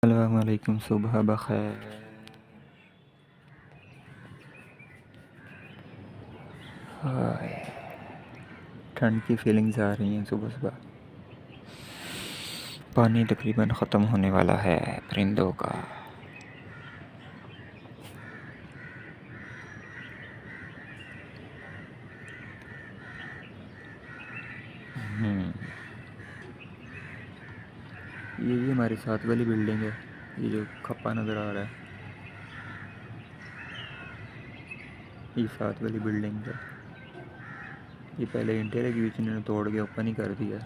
अस्सलाम वालेकुम, सुबह बखैर। हाय, ठंड की फीलिंग्स आ रही हैं सुबह सुबह। पानी तकरीबन ख़त्म होने वाला है परिंदों का। ये हमारे साथ वाली बिल्डिंग है। ये जो खप्पा नज़र आ रहा है, ये साथ वाली बिल्डिंग है। ये पहले ईंटें लगी हुई थी, इन्होंने तोड़ के ओपन ही कर दिया।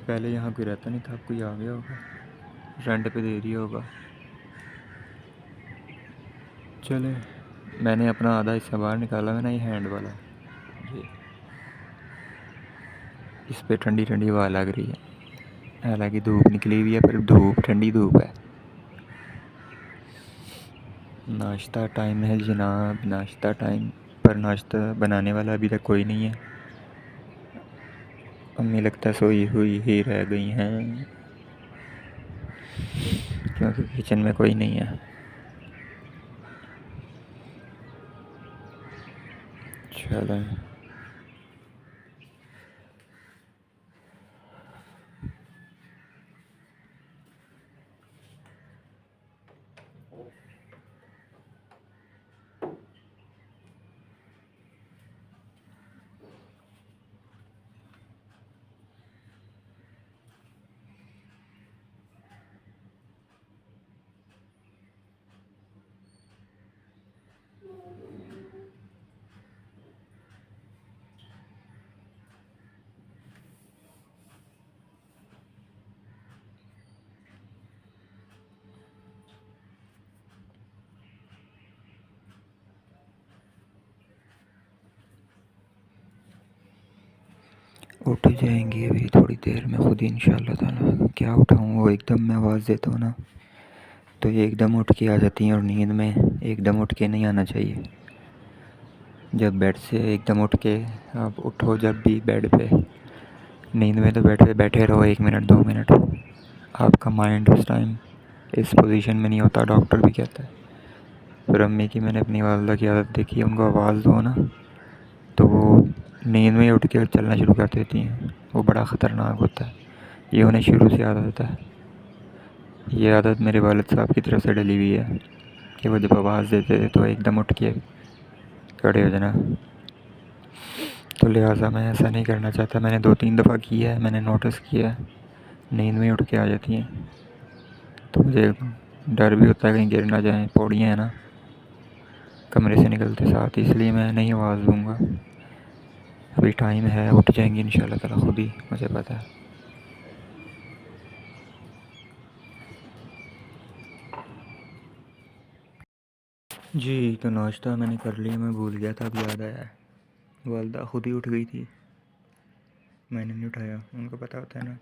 पहले यहाँ कोई रहता नहीं था, अब कोई आ गया होगा, रेंट पे दे दिया होगा। चले, मैंने अपना आधा हिस्सा बाहर निकाला है ना, ये हैंड वाला। ये इस पे ठंडी ठंडी हवा लग रही है, हालांकि धूप निकली हुई है, पर धूप ठंडी धूप है। नाश्ता टाइम है जनाब, नाश्ता टाइम। पर नाश्ता बनाने वाला अभी तक कोई नहीं है। अम्मी लगता है सोई हुई ही रह गई हैं, क्योंकि किचन में कोई नहीं है। चलो, उठ जाएंगे अभी थोड़ी देर में खुद ही इंशाल्लाह ताला। क्या उठाऊँ, वो एकदम मैं आवाज़ देता हूँ ना, तो ये एकदम उठ के आ जाती हैं। और नींद में एकदम उठ के नहीं आना चाहिए। जब बेड से एकदम उठ के आप उठो, जब भी बेड पे, नींद में तो बेड पे बैठे रहो 1 मिनट 2 मिनट। आपका माइंड उस टाइम इस पोजीशन में नहीं होता, डॉक्टर भी कहता है। फिर अम्मी की मैंने अपनी वालदा की आदत देखी है, उनको आवाज़ दो ना तो वो नींद में उठ के चलना शुरू कर देती हैं। वो बड़ा ख़तरनाक होता है, ये उन्हें शुरू से आदत है। ये आदत मेरे वालिद साहब की तरफ से डली हुई है कि वो जब आवाज़ देते थे तो एकदम उठ के खड़े हो जाना। तो लिहाजा मैं ऐसा नहीं करना चाहता। मैंने 2-3 दफ़ा किया है, मैंने नोटिस किया है, नींद में उठ के आ जाती हैं। तो मुझे डर भी होता है कहीं गिर ना जाएं, पौड़ियाँ हैं ना कमरे से निकलते साथ, इसलिए मैं नहीं आवाज़ दूँगा। अभी टाइम है, उठ जाएंगी इंशाल्लाह ताला खुद ही, मुझे पता है। जी, तो नाश्ता मैंने कर लिया, मैं भूल गया था, अब याद आया है। वालदा खुद ही उठ गई थी, मैंने नहीं उठाया। उनको पता होता है ना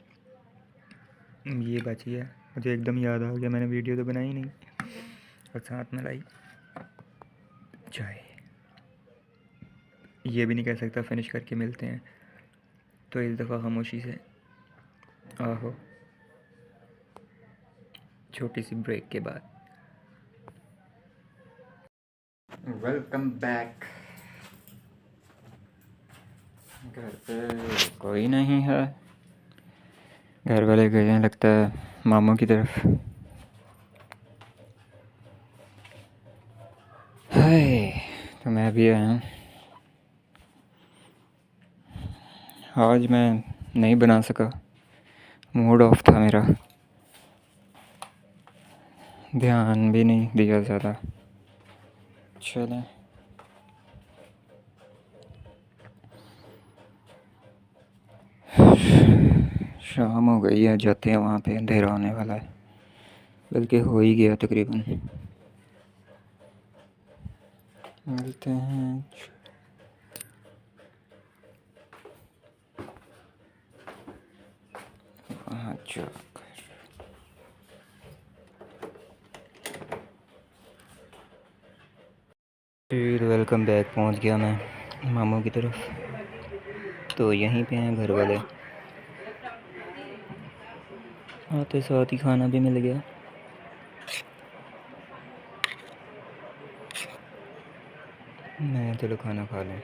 ये बची है। मुझे एकदम याद आ गया, मैंने वीडियो तो बनाई नहीं और साथ में लाई चाय। ये भी नहीं कह सकता फिनिश करके मिलते हैं, तो इस दफ़ा खामोशी से आहो, छोटी सी ब्रेक के बाद। Welcome back. घर पे कोई नहीं है, घर वाले गए हैं लगता है मामू की तरफ। हाय, तो मैं भी आया हूँ। आज मैं नहीं बना सका, मूड ऑफ था मेरा, ध्यान भी नहीं दिया ज़्यादा। चलें, शाम हो गई है, जाते हैं वहाँ पे, अंधेरा होने वाला है, बल्कि हो ही गया तकरीबन। मिलते हैं वहाँ जाकर। फिर वेलकम बैक, पहुँच गया मैं मामू की तरफ। तो यहीं पे हैं घर वाले, आते साथ ही खाना भी मिल गया। मैं चलो खाना खा लें।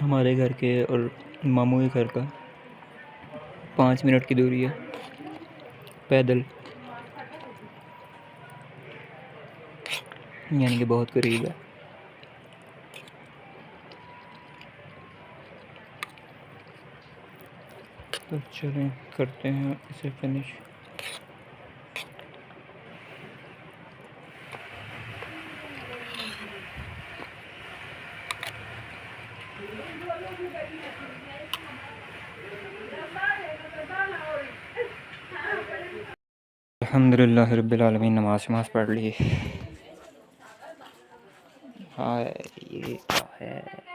हमारे घर के और मामू के घर का 5 मिनट की दूरी है पैदल, यानी कि बहुत करीब है। तो चलें करते हैं इसे फिनिश। अल्हम्दुलिल्लाह रब्बिल आलमीन, नमाज पढ़ ली। हाँ ये क्या है।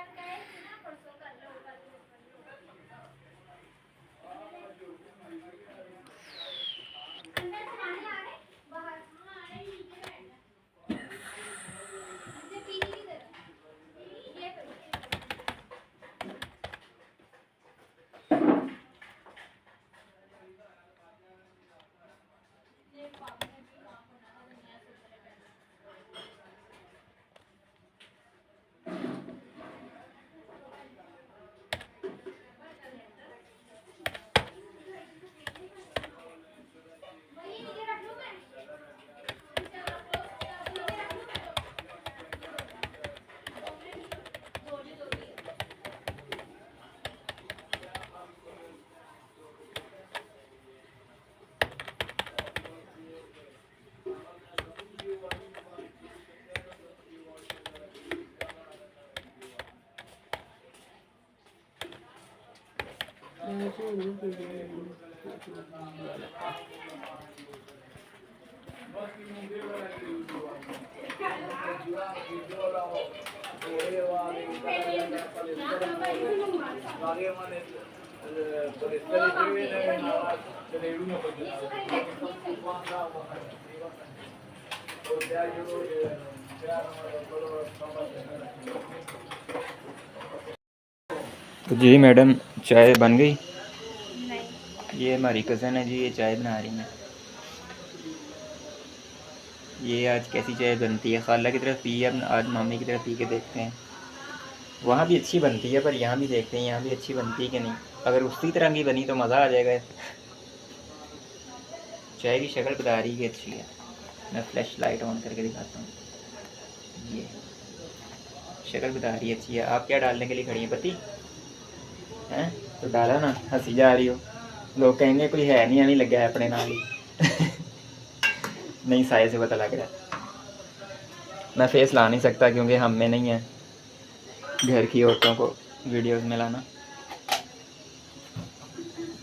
तो जी मैडम, चाय बन गई? नहीं। ये हमारी कज़न है जी, ये चाय बना रही हैं। ये आज कैसी चाय बनती है, खाला की तरफ पी है, आज मामी की तरफ पी के देखते हैं। वहाँ भी अच्छी बनती है, पर यहाँ भी देखते हैं यहाँ भी अच्छी बनती है कि नहीं। अगर उसी तरह की बनी तो मज़ा आ जाएगा। चाय की शक्ल बता रही कि अच्छी है। मैं फ्लैश लाइट ऑन करके दिखाता हूँ। ये शक्ल बता रही है अच्छी है। आप क्या डालने के लिए खड़ी हैं, पति हैं? तो डाला ना, हंसी जा रही हो। लोग कहेंगे कोई है नहीं लगा है अपने नाल ही। नहीं, साए से पता लग रहा है। मैं फेस ला नहीं सकता क्योंकि हम में नहीं है घर की औरतों को वीडियोस में लाना।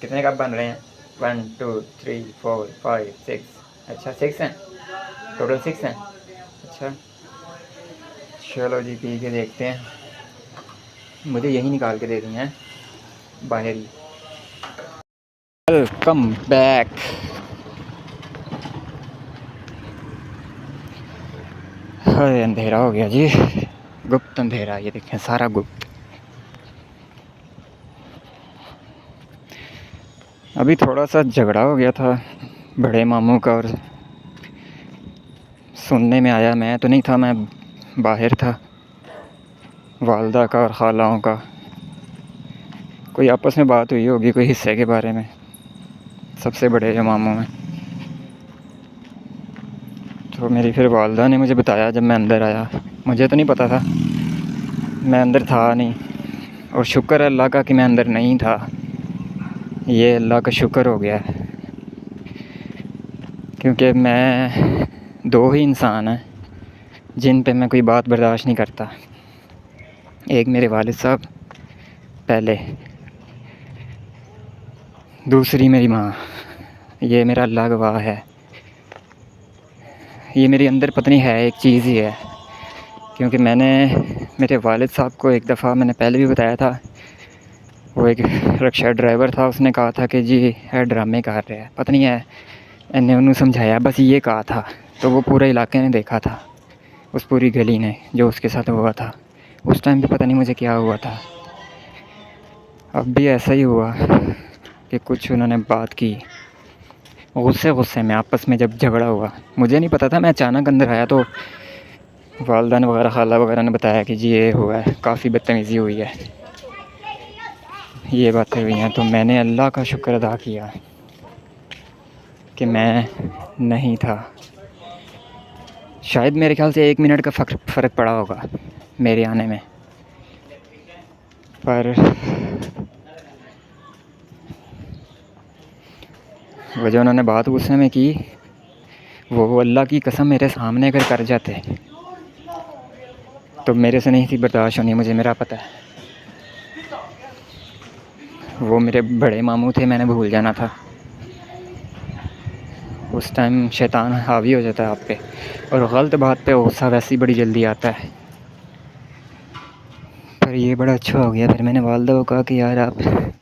कितने कप बन रहे हैं? 1 2 3 4 5 6। अच्छा 6 हैं, टोटल 6 हैं। अच्छा चलो जी, पी के देखते हैं। मुझे यही निकाल के दे दी हैं बाहर ही। Welcome back. अरे अंधेरा हो गया जी, गुप्त अंधेरा। ये देखें सारा गुप्त। अभी थोड़ा सा झगड़ा हो गया था बड़े मामू का, और सुनने में आया, मैं तो नहीं था, मैं बाहर था, वालदा का और खालाओं का कोई आपस में बात हुई होगी कोई हिस्से के बारे में, सबसे बड़े जो मामू में। तो मेरी फिर वालदा ने मुझे बताया जब मैं अंदर आया। मुझे तो नहीं पता था, मैं अंदर था नहीं, और शुक्र है अल्लाह का कि मैं अंदर नहीं था। ये अल्लाह का शुक्र हो गया है, क्योंकि मैं 2 ही इंसान हैं जिन पे मैं कोई बात बर्दाश्त नहीं करता। एक मेरे वालिद साहब पहले, दूसरी मेरी माँ। ये मेरा अल्लाह गवाह है, ये मेरे अंदर पता नहीं है, एक चीज़ ही है। क्योंकि मैंने मेरे वालिद साहब को एक दफ़ा, मैंने पहले भी बताया था, वो एक रिक्शा ड्राइवर था, उसने कहा था कि जी है ड्रामे कर रहे हैं, पता नहीं है, मैंने उन्हें समझाया, बस ये कहा था। तो वो पूरे इलाके ने देखा था, उस पूरी गली ने, जो उसके साथ हुआ था। उस टाइम पे पता नहीं मुझे क्या हुआ था, अब भी ऐसा ही हुआ कि कुछ उन्होंने बात की, गुस्से गुस्से में आपस में जब झगड़ा हुआ। मुझे नहीं पता था, मैं अचानक अंदर आया तो वालदान वगैरह खाला वगैरह ने बताया कि जी ये हुआ है, काफ़ी बदतमीज़ी हुई है, ये बातें हुई हैं। तो मैंने अल्लाह का शुक्र अदा किया कि मैं नहीं था। शायद मेरे ख्याल से 1 मिनट का फ़र्क पड़ा होगा मेरे आने में, पर वो जो उन्होंने बात गुस्से में की, वो अल्लाह की कसम मेरे सामने अगर कर जाते तो मेरे से नहीं थी बर्दाश्त होनी, मुझे मेरा पता है। वो मेरे बड़े मामू थे, मैंने भूल जाना था। उस टाइम शैतान हावी हो जाता है आप पे, और गलत बात पे गुस्सा वैसे ही बड़ी जल्दी आता है। पर ये बड़ा अच्छा हो गया। फिर मैंने वालदा को कहा कि यार आप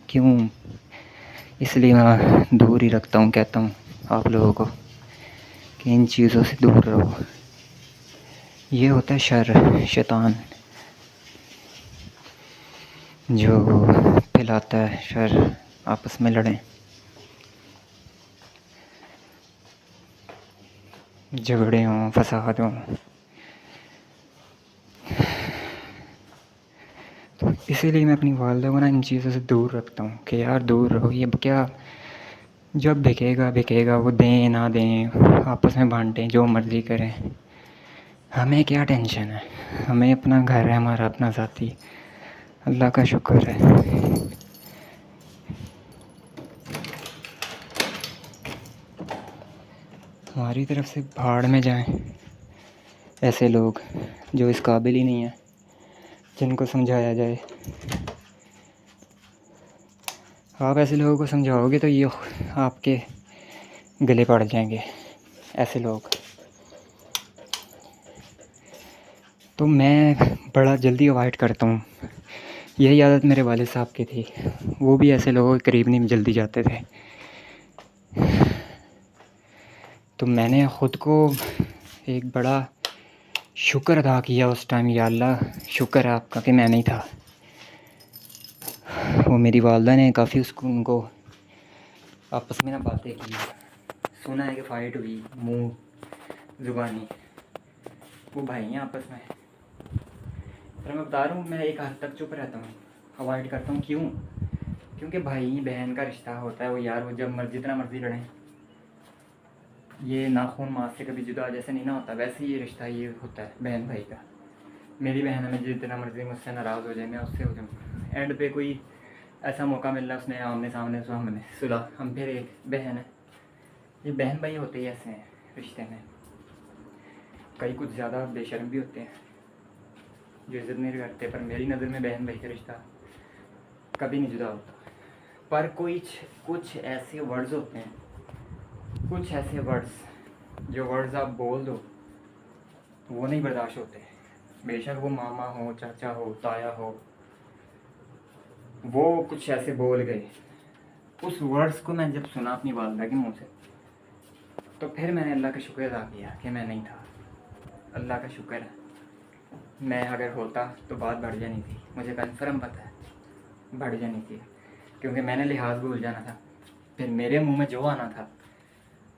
क्यों, इसलिए मैं दूर ही रखता हूँ, कहता हूँ आप लोगों को कि इन चीज़ों से दूर रहो। ये होता है शर, शैतान जो फैलाता है शर, आपस में लड़ें, झगड़े हों, फसाद हों। तो इसीलिए मैं अपनी वालदा को ना इन चीज़ों से दूर रखता हूँ कि यार दूर रहो। ये क्या, जब बिकेगा बिकेगा, वो दें ना दें, आपस में बांटें, जो मर्ज़ी करें, हमें क्या टेंशन है। हमें अपना घर है, हमारा अपना ज़ाती, अल्लाह का शुक्र है। हमारी तरफ से भाड़ में जाएं ऐसे लोग जो इस काबिल ही नहीं है, जिनको समझाया जाए। आप ऐसे लोगों को समझाओगे तो ये आपके गले पड़ जाएंगे, ऐसे लोग। तो मैं बड़ा जल्दी अवॉइड करता हूँ। यही आदत मेरे वालिद साहब की थी, वो भी ऐसे लोगों के करीब नहीं जल्दी जाते थे। तो मैंने ख़ुद को एक बड़ा शुक्र अदा किया उस टाइम, या अल्लाह शुक्र है आपका कि मैं नहीं था। वो मेरी वालदा ने काफ़ी उनको आपस में ना बातें की, सुना है कि फ़ाइट हुई मुँह ज़ुबानी, वो भाई हैं आपस में। पर मैं बता रहा हूँ, मैं एक हद तक चुप रहता हूँ, अवॉइड करता हूँ। क्यों? क्योंकि भाई बहन का रिश्ता होता है वो यार, वो जब जितना मर्ज़ी लड़ें, ये नाखून मांस से कभी जुदा जैसे नहीं ना होता, वैसे ही ये रिश्ता ये होता है बहन भाई का। मेरी बहन है, मैं जितना मर्ज़ी मुझसे नाराज़ हो जाए, मैं उससे हो जाऊँ, एंड पे कोई ऐसा मौका मिल रहा है उसने आमने सामने तो हमने सुलह, हम फिर एक बहन है। ये बहन भाई होते ही ऐसे हैं रिश्ते में। कई कुछ ज़्यादा बेशर्म भी होते हैं जो इज़्ज़त नहीं करते, पर मेरी नज़र में बहन भाई का रिश्ता कभी नहीं जुदा होता। पर कुछ ऐसे वर्ड्स होते हैं, कुछ ऐसे वर्ड्स जो वर्ड्स आप बोल दो वो नहीं बर्दाश्त होते। बेशक वो मामा हो, चाचा हो, ताया हो, वो कुछ ऐसे बोल गए, उस वर्ड्स को मैं जब सुना अपनी वालदा के मुँह से, तो फिर मैंने अल्लाह का शुक्र अदा किया कि मैं नहीं था। अल्लाह का शुक्र है, मैं अगर होता तो बात बढ़ जानी थी, मुझे कन्फर्म पता है बढ़ जानी थी, क्योंकि मैंने लिहाज भूल जाना था। फिर मेरे मुंह में जो आना था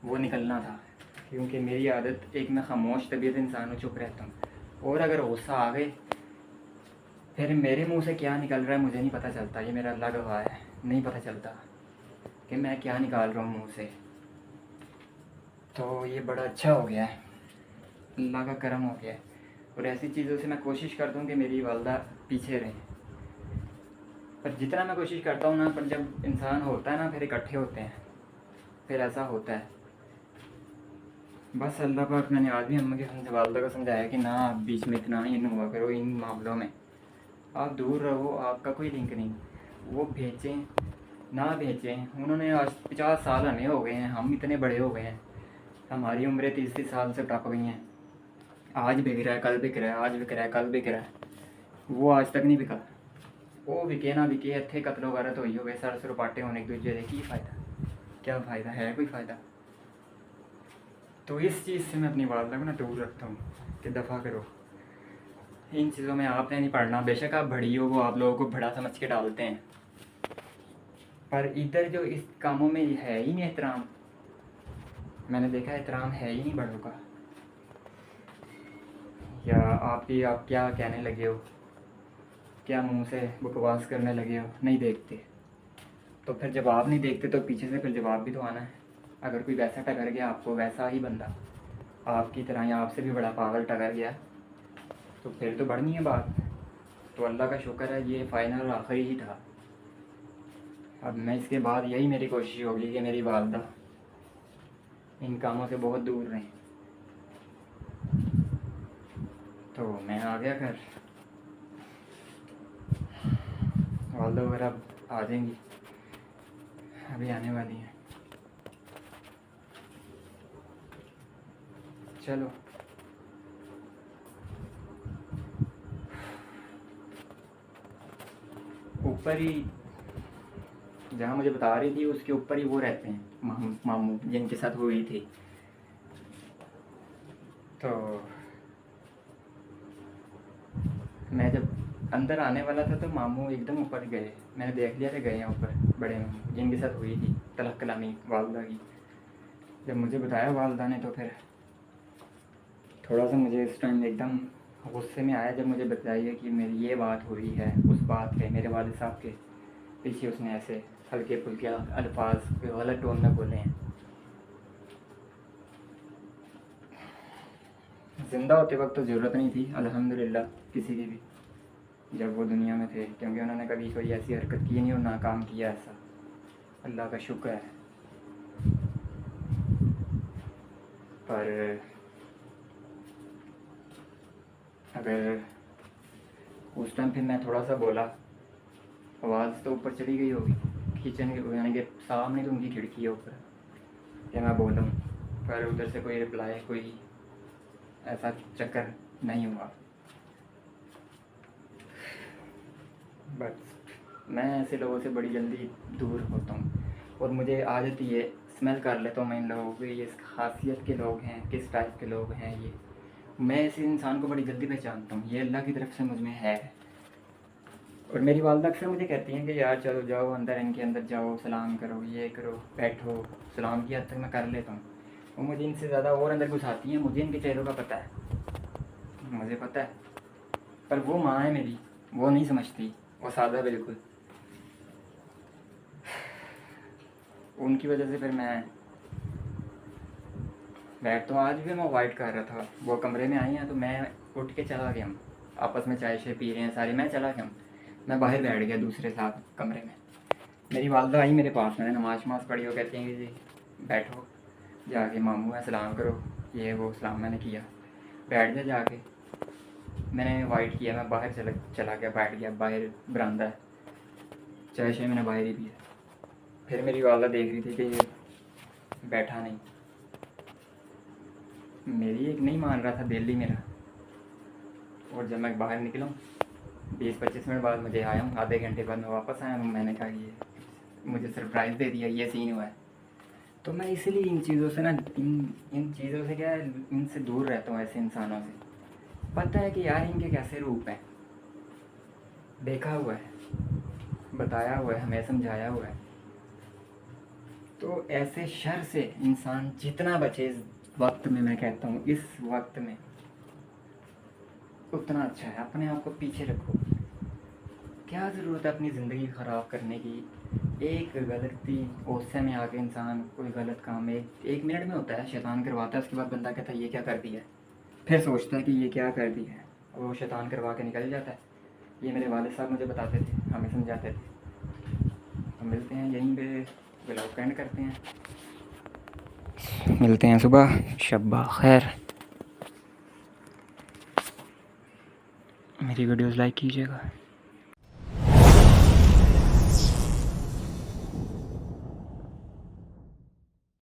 वो निकलना था, क्योंकि मेरी आदत, एक मैं खामोश तबीयत इंसान हूँ, चुप रहता हूँ। और अगर गुस्सा आ गए फिर मेरे मुंह से क्या निकल रहा है मुझे नहीं पता चलता, ये मेरा अल्लाह गवाह है, नहीं पता चलता कि मैं क्या निकाल रहा हूँ मुँह से। तो ये बड़ा अच्छा हो गया है, अल्लाह का करम हो गया है। और ऐसी चीज़ों से मैं कोशिश करता हूँ कि मेरी वालदा पीछे रहें, पर जितना मैं कोशिश करता हूँ ना, पर जब इंसान होता है ना, फिर इकट्ठे होते हैं, फिर ऐसा होता है। बस अल्लाह पाक, मैंने आज भी अम्मा की वालदा को समझाया कि ना आप बीच में इतना इन हुआ करो, इन मामलों में आप दूर रहो, आपका कोई लिंक नहीं। वो भेजें ना भेजें, उन्होंने आज 50 साल हमें हो गए हैं, हम इतने बड़े हो गए हैं, हमारी उम्रें 30 साल से टप गई हैं। आज बिक रहा है, कल बिक रहा है, आज बिक रहा है, कल बिक रहा है। वो आज तक नहीं बिका। वो बिके ना बिके, इतने कत्ल वगैरह तो ही हो गए, सर सरुपाटे होने एक दूसरे के, की फ़ायदा, क्या फ़ायदा है, कोई फ़ायदा? तो इस चीज़ से मैं अपनी वालदा को ना दूर रखता हूँ कि दफ़ा करो, इन चीज़ों में आपने नहीं पढ़ना। बेशक आप बड़ी हो, वो आप लोगों को बड़ा समझ के डालते हैं, पर इधर जो इस कामों में है ही नहीं एहतराम, मैंने देखा एहतराम है ही नहीं बड़ों का। या आप क्या कहने लगे हो, क्या मुंह से बकवास करने लगे हो, नहीं देखते तो फिर जवाब नहीं देखते तो पीछे से फिर जवाब भी तो आना है। अगर कोई वैसा टकर गया आपको, वैसा ही बंदा आपकी तरह या आपसे भी बड़ा पागल टकर गया, तो फिर तो बढ़नी है बात। तो अल्लाह का शुक्र है ये फ़ाइनल और आखिरी ही था। अब मैं इसके बाद यही मेरी कोशिश होगी कि मेरी वालदा इन कामों से बहुत दूर रहें। तो मैं आ गया घर, वालदा वगैरह अब आ जाएंगी, अभी आने वाली हैं। चलो ऊपर ही जहाँ मुझे बता रही थी उसके ऊपर ही वो रहते हैं मामू जिनके साथ हुई थी। तो मैं जब अंदर आने वाला था तो मामू एकदम ऊपर गए, मैंने देख लिया कि गए हैं ऊपर बड़े मामू जिनके साथ हुई थी तलक कलामी वालदा की। जब मुझे बताया वालदा ने तो फिर थोड़ा सा मुझे इस टाइम एकदम गुस्से में आया जब मुझे बताइए कि मेरी ये बात हुई है। उस बात पे मेरे वालिद साहब के पीछे उसने ऐसे हल्के फुल्के अल्फाज गलत टोन में बोले हैं। ज़िंदा होते वक्त तो ज़रूरत नहीं थी अल्हम्दुलिल्लाह किसी की भी जब वो दुनिया में थे, क्योंकि उन्होंने कभी कोई ऐसी हरकत की नहीं और ना काम किया ऐसा, अल्लाह का शुक्र है। पर अगर उस टाइम फिर मैं थोड़ा सा बोला, आवाज़ तो ऊपर चली गई होगी किचन के, यानी कि सामने तो उनकी खिड़की है ऊपर, कि मैं बोलूँ, पर उधर से कोई रिप्लाई कोई ऐसा चक्कर नहीं हुआ। बस मैं ऐसे लोगों से बड़ी जल्दी दूर होता हूँ और मुझे आदत ये स्मेल कर लेता हूँ मैं इन लोगों की, ये खासियत के लोग हैं, किस टाइप के लोग हैं ये, मैं ऐसे इंसान को बड़ी जल्दी पहचानता हूँ। ये अल्लाह की तरफ से मुझ में है। और मेरी वालदा अक्सर मुझे कहती हैं कि यार चलो जाओ अंदर, इनके अंदर जाओ, सलाम करो, ये करो, बैठो। सलाम की हद तक मैं कर लेता हूँ, वो मुझे इनसे ज़्यादा और अंदर घुसाती हैं। मुझे इनके चेहरों का पता है, मुझे पता है, पर वो माँ है मेरी, वो नहीं समझती, वो सादा बिल्कुल। उनकी वजह से फिर मैं बैठ, तो आज भी मैं अवॉइड कर रहा था। वो कमरे में आई हैं तो मैं उठ के चला गया, हम आपस में चाय शाय पी रहे हैं सारे, मैं चला गया, मैं बाहर बैठ गया दूसरे साथ कमरे में। मेरी वालदा आई मेरे पास, मैंने नमाज शमाज पढ़ी, वो कहती हैं कि जी बैठो, जाके मामू है सलाम करो, ये वो सलाम मैंने किया, बैठ जा जाके। मैंने अवॉइड किया, मैं बाहर चला गया, बैठ गया बाहर, बरामदा है, चाय शाय मैंने बाहर ही पिया। फिर मेरी वालदा देख रही थी कि ये बैठा नहीं, मेरी एक नहीं मान रहा था दिल ही मेरा। और जब मैं बाहर निकला 20-25 मिनट बाद मुझे आया हूँ, आधे घंटे बाद मैं वापस आया हूँ, मैंने कहा ये मुझे सरप्राइज़ दे दिया, ये सीन हुआ है। तो मैं इसलिए इन चीज़ों से ना, इन चीज़ों से क्या है, इनसे दूर रहता हूँ, ऐसे इंसानों से। पता है कि यार इनके कैसे रूप हैं, देखा हुआ है, बताया हुआ है, हमें समझाया हुआ है। तो ऐसे शर से इंसान जितना बचे इस वक्त में, मैं कहता हूँ इस वक्त में, उतना अच्छा है। अपने आप को पीछे रखो, क्या ज़रूरत है अपनी ज़िंदगी ख़राब करने की। एक गलती गुस्से में आके इंसान कोई गलत काम एक मिनट में होता है, शैतान करवाता है, उसके बाद बंदा कहता है ये क्या कर दिया है, फिर सोचता है कि ये क्या कर दिया है, और वो शैतान करवा के निकल जाता है। ये मेरे वालिद साहब मुझे बताते थे, हमें समझाते थे। हम मिलते हैं यहीं पे, ब्लॉग एंड करते हैं, मिलते हैं सुबह। शब्बा खैर। मेरी वीडियोस लाइक कीजिएगा।